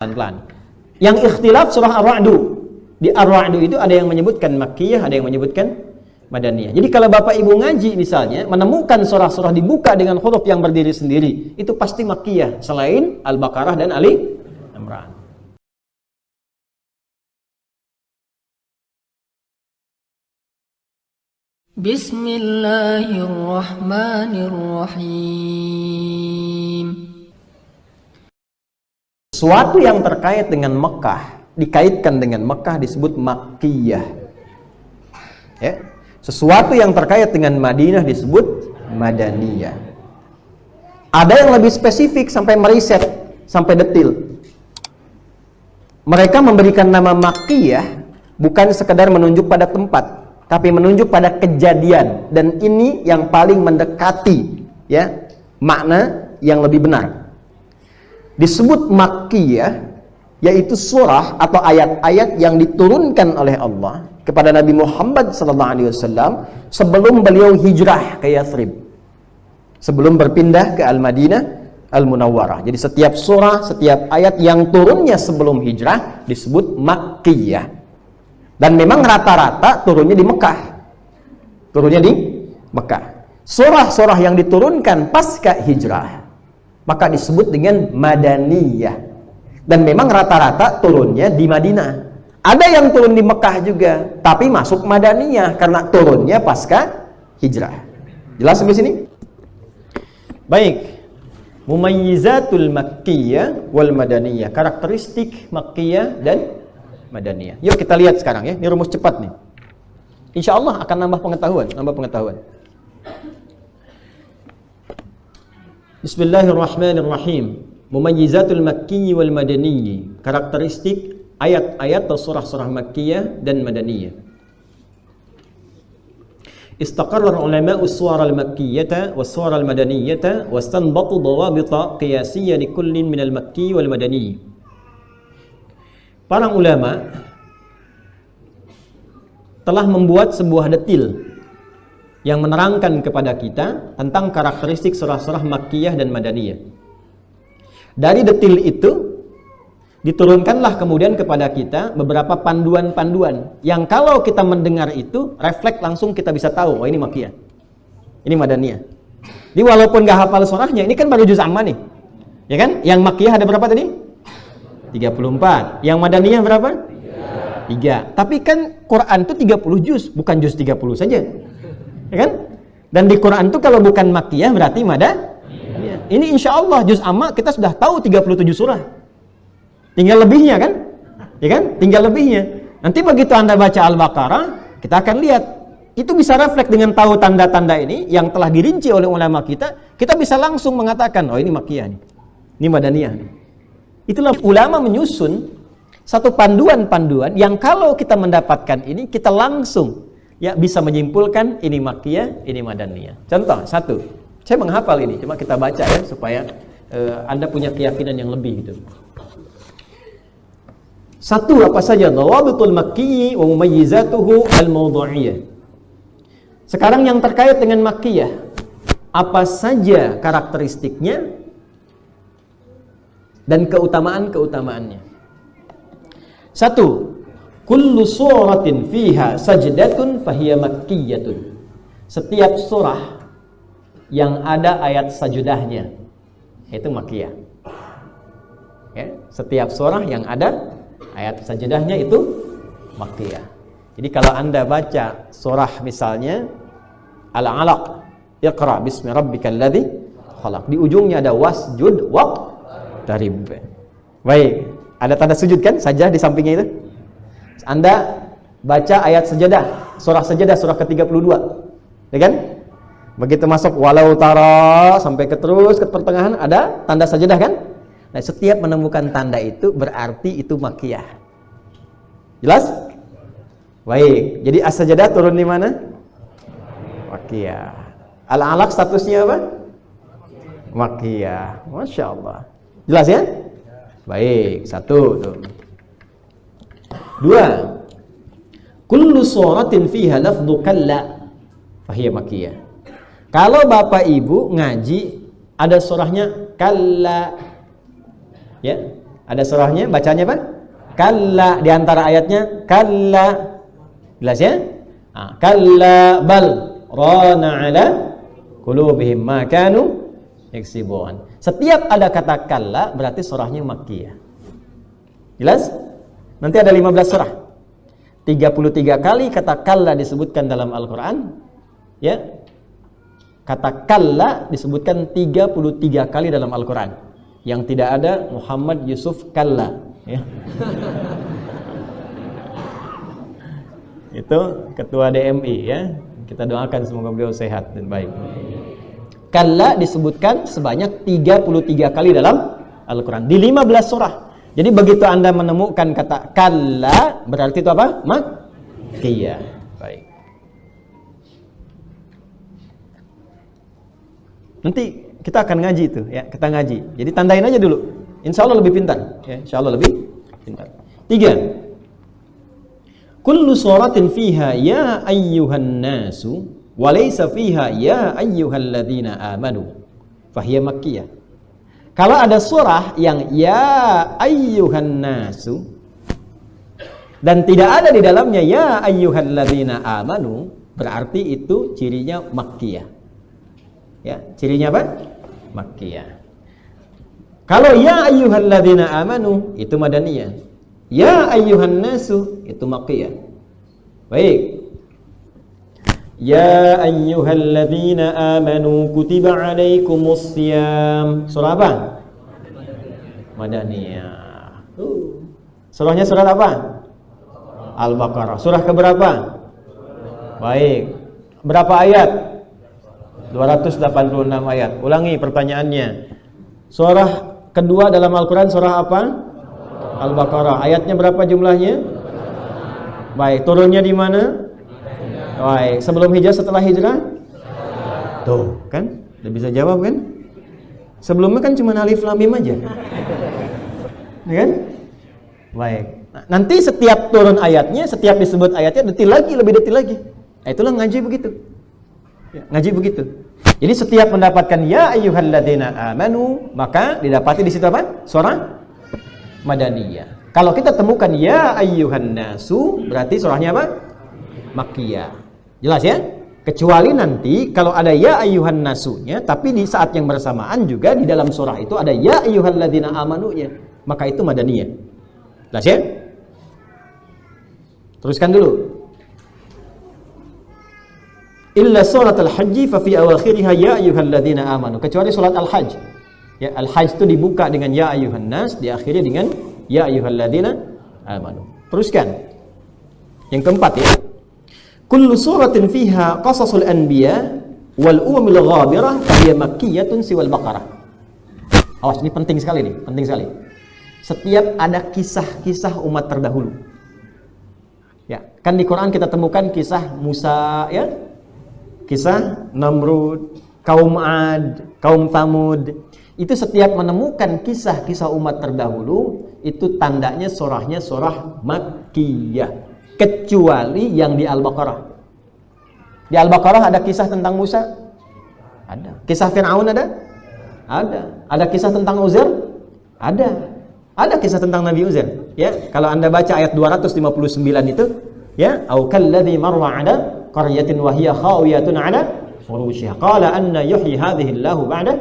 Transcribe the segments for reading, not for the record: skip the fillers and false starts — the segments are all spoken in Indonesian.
pelan-pelan. Yang ikhtilaf surah Ar-Ra'du. Di Ar-Ra'du itu ada yang menyebutkan Makkiyah, ada yang menyebutkan Madaniyah. Jadi kalau Bapak Ibu ngaji misalnya, menemukan surah-surah dibuka dengan huruf yang berdiri sendiri, itu pasti Makkiyah, selain Al-Baqarah dan Ali Imran. Bismillahirrahmanirrahim. Sesuatu yang terkait dengan Mekah, dikaitkan dengan Mekah disebut Makkiyah. Ya. Sesuatu yang terkait dengan Madinah disebut Madaniyah. Ada yang lebih spesifik sampai meriset, sampai detil. Mereka memberikan nama Makkiyah bukan sekedar menunjuk pada tempat, tapi menunjuk pada kejadian, dan ini yang paling mendekati ya makna yang lebih benar. Disebut Makkiyah yaitu surah atau ayat-ayat yang diturunkan oleh Allah kepada Nabi Muhammad SAW sebelum beliau hijrah ke Yathrib, sebelum berpindah ke Al-Madinah Al-Munawwarah. Jadi setiap surah, setiap ayat yang turunnya sebelum hijrah disebut Makkiyah. Dan memang rata-rata turunnya di Mekah. Turunnya di Mekah. Surah-surah yang diturunkan pasca hijrah maka disebut dengan Madaniyah. Dan memang rata-rata turunnya di Madinah. Ada yang turun di Mekah juga, tapi masuk Madaniyah karena turunnya pasca hijrah. Jelas sampai sini? Baik. Mumayyizatul Makkiyah wal Madaniyah. Karakteristik Makkiyah dan Madaniyah. Yuk kita lihat sekarang ya. Ini rumus cepat nih. Insya Allah akan nambah pengetahuan, Bismillahirrahmanirrahim. Mumayyizatul Makkiyyi wal Madaniyyi. Karakteristik ayat-ayat atau surah-surah Makkiyah dan Madaniyah. Istaqarra ulama'u as-suwar al-Makkiyata was-suwar al-Madaniyata wastanbatu dawabita qiyasiyya likullin min al-Makki wal Madani. Para ulama telah membuat sebuah detil yang menerangkan kepada kita tentang karakteristik surah-surah Makkiyah dan Madaniyah. Dari detil itu diturunkanlah kemudian kepada kita beberapa panduan-panduan yang kalau kita mendengar itu refleks langsung kita bisa tahu, oh ini Makkiyah, ini Madaniyah. Jadi walaupun gak hafal surahnya, ini kan baru juz amma nih, ya kan? Yang Makkiyah ada berapa tadi? 34. Yang Madaniyah berapa? 3. Tapi kan Quran itu 30 juz, bukan juz 30 saja. Ya kan? Dan di Quran itu kalau bukan Makkiyah berarti Madaniyah. Ini insya Allah juz amma kita sudah tahu 37 surah. Tinggal lebihnya kan? Ya kan? Tinggal lebihnya. Nanti begitu Anda baca Al-Baqarah, kita akan lihat. Itu bisa refleks dengan tahu tanda-tanda ini yang telah dirinci oleh ulama kita. Kita bisa langsung mengatakan, oh ini Makkiyah nih. Ini Madaniyah nih. Itulah ulama menyusun satu panduan-panduan yang kalau kita mendapatkan ini, kita langsung ya bisa menyimpulkan ini Makkiyah, ini Madaniyah. Contoh, satu. Saya menghafal ini, cuma kita baca ya supaya Anda punya keyakinan yang lebih gitu. Satu, apa saja dawabitul Makkiyyi wa mumayyizatuhu al-mawdu'iyyah. Sekarang yang terkait dengan Makkiyah, apa saja karakteristiknya dan keutamaan-keutamaannya. Satu, kullu suratin fiha sajdatun fahiya makkiyatun. Setiap surah yang ada ayat sajudahnya itu Makkiyah. Ya, setiap surah yang ada ayat sajudahnya itu Makkiyah. Jadi kalau Anda baca surah misalnya Al-Alaq, Iqra bismi rabbikal ladzi khalaq. Di ujungnya ada wasjud waqtarib. Baik, ada tanda sujud kan? Sajdah di sampingnya itu. Anda baca ayat sajadah, surah sajadah, surah ke-32. Ya kan? Begitu masuk walau tara sampai terus ke pertengahan ada tanda sajadah kan? Nah, setiap menemukan tanda itu berarti itu Makkiyah. Jelas? Baik, jadi as-sajadah turun di mana? Makkiyah. Al-Alaq statusnya apa? Makkiyah. Masya Allah. Jelas ya? Baik, satu tuh. Dua, kullu suratin fiha lafdhu kalla fahiya Makkiyah. Kalau Bapak Ibu ngaji ada surahnya kalla, ya, Ada surahnya, bacanya apa? Kalla, di antara ayatnya kalla. Jelas ya? Kalla bal rana ala qulubihim ma kanu yaksibun. Setiap ada kata kalla berarti surahnya makkiyah. Jelas? Nanti ada 15 surah. 33 kali kata kalla disebutkan dalam Al-Qur'an. Ya. Kata kalla disebutkan 33 kali dalam Al-Qur'an. Yang tidak ada Muhammad Yusuf kalla, ya. Itu ketua DMI, ya. Kita doakan semoga beliau sehat dan baik. Kalla disebutkan sebanyak 33 kali dalam Al-Qur'an di 15 surah. Jadi begitu Anda menemukan kata kalla, berarti itu apa? Makkiyah. Baik. Nanti kita akan ngaji itu, ya. Kita ngaji. Jadi tandain aja dulu. Insya Allah lebih pintar, ya. Insya Allah lebih pintar. 3. Kullu suratin fiha ya ayyuhan nasu wa laysa fiha ya ayyuhalladzina amanu fahiya makkiyah. Kalau ada surah yang ya ayyuhan nasu dan tidak ada di dalamnya ya ayyuhalladzina amanu, berarti itu cirinya makkiyah. Ya, cirinya apa? Makkiyah. Kalau ya ayyuhalladzina amanu itu madaniyah. Ya ayyuhan nasu itu makkiyah. Baik. Ya ayyuhalladzina amanu kutiba alaikumus shiyam. Surah apa? Madaniyah. Surahnya surat apa? Al-Baqarah. Surah keberapa? Baik. Berapa ayat? 286 ayat. Ulangi pertanyaannya. Surah kedua dalam Al-Quran surah apa? Al-Baqarah. Ayatnya berapa jumlahnya? Baik. Turunnya di mana? Baik. Sebelum hijrah, setelah hijrah? Tuh, kan? Udah bisa jawab kan? Sebelumnya kan cuma alif lam mim aja. Ya kan? Baik. Nah, nanti setiap turun ayatnya, setiap disebut ayatnya detil lagi, lebih detil lagi. Nah, itulah ngaji begitu. Ya, ngaji begitu. Jadi setiap mendapatkan ya ayyuhalladzina amanu, maka didapati di situ apa? Surah Madaniyah. Kalau kita temukan ya ayyuhan nasu, berarti surahnya apa? Makkiyah. Jelas ya? Kecuali nanti kalau ada ya ayyuhan nasunya, tapi di saat yang bersamaan juga di dalam surah itu ada ya ayyuhalladzina amanunya, maka itu Madaniyah. Jelas ya? Teruskan dulu. Illa surat al-hajj fa fi awakhiriha ya ayyuhalladzina amanu. Kecuali surat al-hajj. Ya, al-hajj itu dibuka dengan ya ayyuhan nas, diakhiri dengan ya ayyuhalladzina amanu. Teruskan. Yang keempat ya. Kullu suratin fiha qasasul anbiya wal umamil ghabirah fa hiya makkiyatun siwal baqarah. Awas, ini penting sekali nih, penting sekali. Setiap ada kisah-kisah umat terdahulu. Ya, kan di Quran kita temukan kisah Musa ya. Kisah Namrud, kaum Ad, kaum Thamud. Itu setiap menemukan kisah-kisah umat terdahulu, itu tandanya surahnya surah Makkiyah. Kecuali yang di Al-Baqarah. Di Al-Baqarah ada kisah tentang Musa? Ada. Kisah Fir'aun ada? Ada. Ada kisah tentang Uzair? Ada. Ada kisah tentang Nabi Uzair. Ya, kalau Anda baca ayat 259 itu, ya, au kalladzi marra 'ala qaryatin wa hiya khawiyatun 'ala urushiha qala anna yuhyi hadhihi Allahu ba'da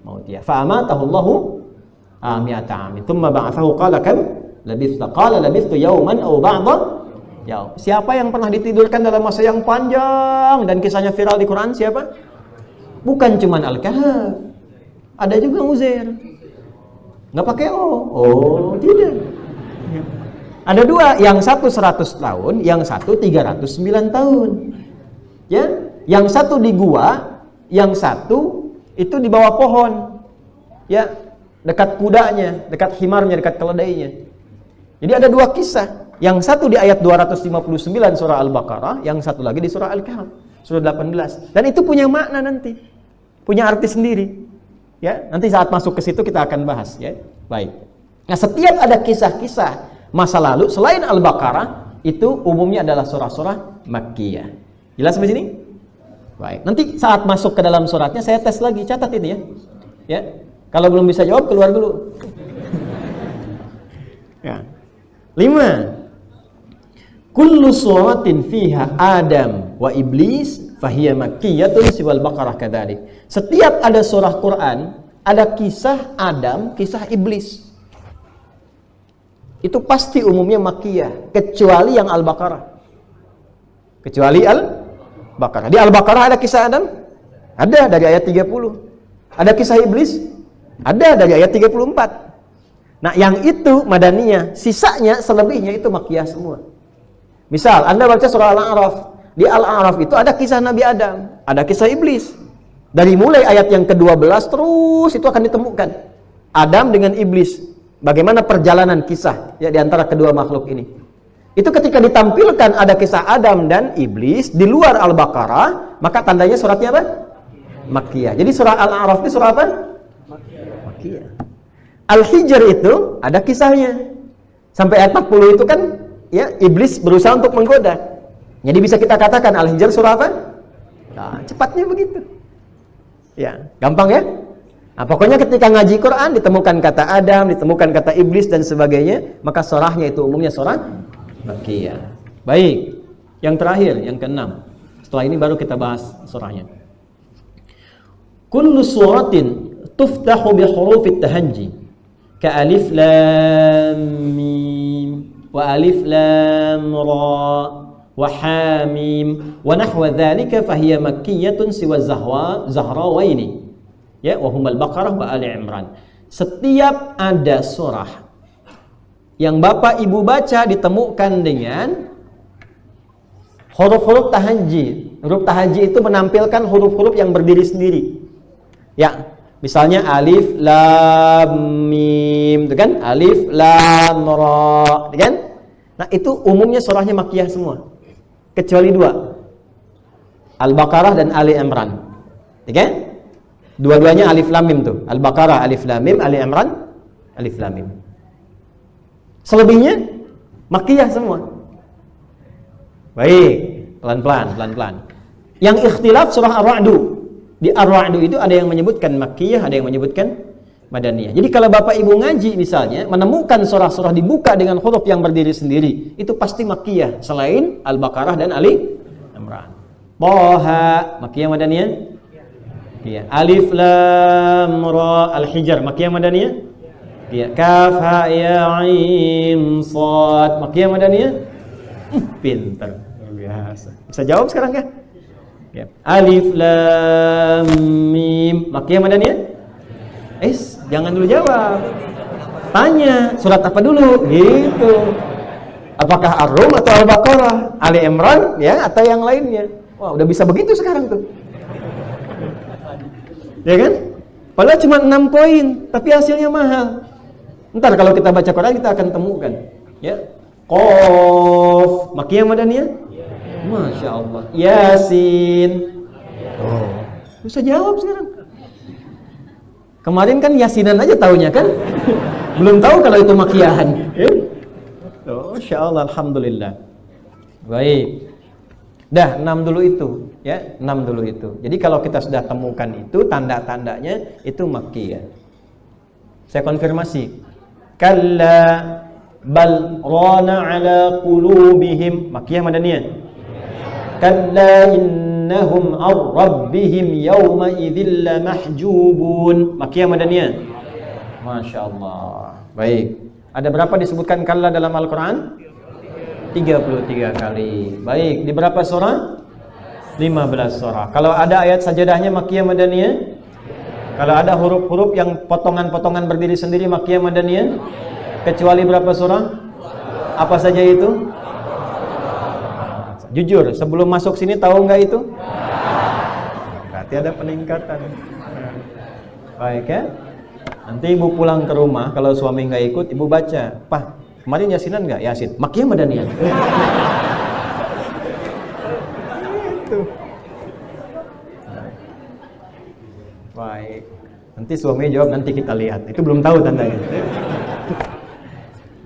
mautiha fa amatahu Allahu mi'ata 'amin thumma ba'athahu qala kam labithta qala labithtu yawman aw ba'dha yaum. Siapa yang pernah ditidurkan dalam masa yang panjang dan kisahnya viral di Quran? Siapa? Bukan cuman Al-Kahf, ada juga Uzair. Nggak pakai oh tidak. Ada dua, yang satu 100 tahun, yang satu 309 tahun. Ya, yang satu di gua, yang satu itu di bawah pohon. Ya, dekat kudanya, dekat himarnya, dekat keledainya. Jadi ada dua kisah. Yang satu di ayat 259 surah Al-Baqarah, yang satu lagi di surah Al-Kahf, surah 18. Dan itu punya makna nanti. Punya arti sendiri. Ya, nanti saat masuk ke situ kita akan bahas, ya. Baik. Nah, setiap ada kisah-kisah masa lalu selain Al-Baqarah itu umumnya adalah surah-surah Makkiyah. Jelas sampai sini? Baik. Nanti saat masuk ke dalam suratnya saya tes lagi, catat ini ya. Ya. Kalau belum bisa jawab keluar dulu. Ya. 5. Kullu suratin fiha Adam wa iblis fahiya makkiyatun siwal Baqarah kadzalik. Setiap ada surah Quran, ada kisah Adam, kisah iblis. Itu pasti umumnya makkiyah, kecuali yang Al-Baqarah. Kecuali Al-Baqarah. Di Al-Baqarah ada kisah Adam? Ada dari ayat 30. Ada kisah iblis? Ada dari ayat 34. Nah, yang itu madaniyah, sisanya selebihnya itu makkiyah semua. Misal, Anda baca surah Al-A'raf. Di Al-A'raf itu ada kisah Nabi Adam, ada kisah iblis. Dari mulai ayat yang ke-12 terus itu akan ditemukan Adam dengan iblis. Bagaimana perjalanan kisah ya di antara kedua makhluk ini. Itu ketika ditampilkan ada kisah Adam dan iblis di luar Al-Baqarah, maka tandanya suratnya apa? Makkiyah. Jadi surah Al-A'raf itu surah apa? Makkiyah. Al-Hijr itu ada kisahnya. Sampai ayat 40 itu kan ya, iblis berusaha untuk menggoda. Jadi bisa kita katakan Al-Hijr surah apa? Nah, cepatnya begitu. Ya, gampang ya? Nah, pokoknya ketika ngaji Quran ditemukan kata Adam, ditemukan kata iblis dan sebagainya, maka surahnya itu umumnya surah Makkiyah. Baik. Yang terakhir, yang ke-6. Setelah ini baru kita bahas surahnya. Kullu suratin tuftahu bi hurufit tahajji ka alif lam mim wa alif lam ra wa hamim wa nahwa dhalika fahiya makkiyatun siwa zahrawaini ya wa humal Baqarah wa Ali Imran. Setiap ada surah yang Bapak Ibu baca ditemukan dengan huruf-huruf tahajji. Huruf tahajji itu menampilkan huruf-huruf yang berdiri sendiri. Ya, misalnya alif lam mim, itu kan? Alif lam ra, kan? Nah, itu umumnya surahnya makkiyah semua. Kecuali 2. Al-Baqarah dan Ali Imran. Kan? Dua-duanya alif lam mim tuh. Al-Baqarah alif lam mim, Ali Imran alif lam mim. Selebihnya makkiyah semua. Baik, pelan-pelan. Yang ikhtilaf surah Ar-Ra'du. Di Ar-Ra'du itu ada yang menyebutkan makkiyah, ada yang menyebutkan madaniyah. Jadi kalau Bapak Ibu ngaji misalnya menemukan surah-surah dibuka dengan huruf yang berdiri sendiri, itu pasti makkiyah selain Al-Baqarah dan Ali Imran. Thaha makkiyah madaniyah? Iya. Alif lam ra Al-Hijr makkiyah madaniyah? Iya. Kaf ha ya ain shad makkiyah madaniyah? Pintar. Luar biasa. Bisa jawab sekarang kan? Ya. Alif lam mim makkiyah madaniyah? Jangan dulu jawab. Tanya, surat apa dulu? Gitu. Apakah Ar-Rum atau Al-Baqarah? Ali Imran ya atau yang lainnya? Wah, udah bisa begitu sekarang tuh. Ya kan? Padahal cuma 6 poin, tapi hasilnya mahal. Ntar kalau kita baca Quran kita akan temukan. Ya. Qaf makkiyah madaniyah? Masya Allah. Yasin. Oh, bisa jawab sekarang. Kemarin kan Yasinan aja taunya kan? Belum tahu kalau itu makkiyahan. Oh, Masya Allah, alhamdulillah. Baik. Dah 6 dulu itu, ya 6 dulu itu. Jadi kalau kita sudah temukan itu tanda-tandanya itu makkiyah. Saya konfirmasi. Kalla bal rana ala qulubihim makkiyah madaniyah? Kalla innahum ar-rabbihim yawma idzil lamahjubun makkiyah madaniyah? Masya Allah. Baik. Ada berapa disebutkan kalla dalam Al-Quran? 33 kali. Baik. Di berapa surah? 15 surah. Kalau ada ayat sajadahnya makkiyah madaniyah? Kalau ada huruf-huruf yang potongan-potongan berdiri sendiri makkiyah madaniyah? Kecuali berapa surah? Apa saja itu? Jujur, sebelum masuk sini tahu nggak itu? Berarti ada peningkatan. Baik ya. Nanti ibu pulang ke rumah, kalau suami nggak ikut, ibu baca. Pak, kemarin Yasinan nggak? Yasin. Makkiyah madaniyah? Itu. Baik. Nanti suami jawab, nanti kita lihat. Itu belum tahu tandanya.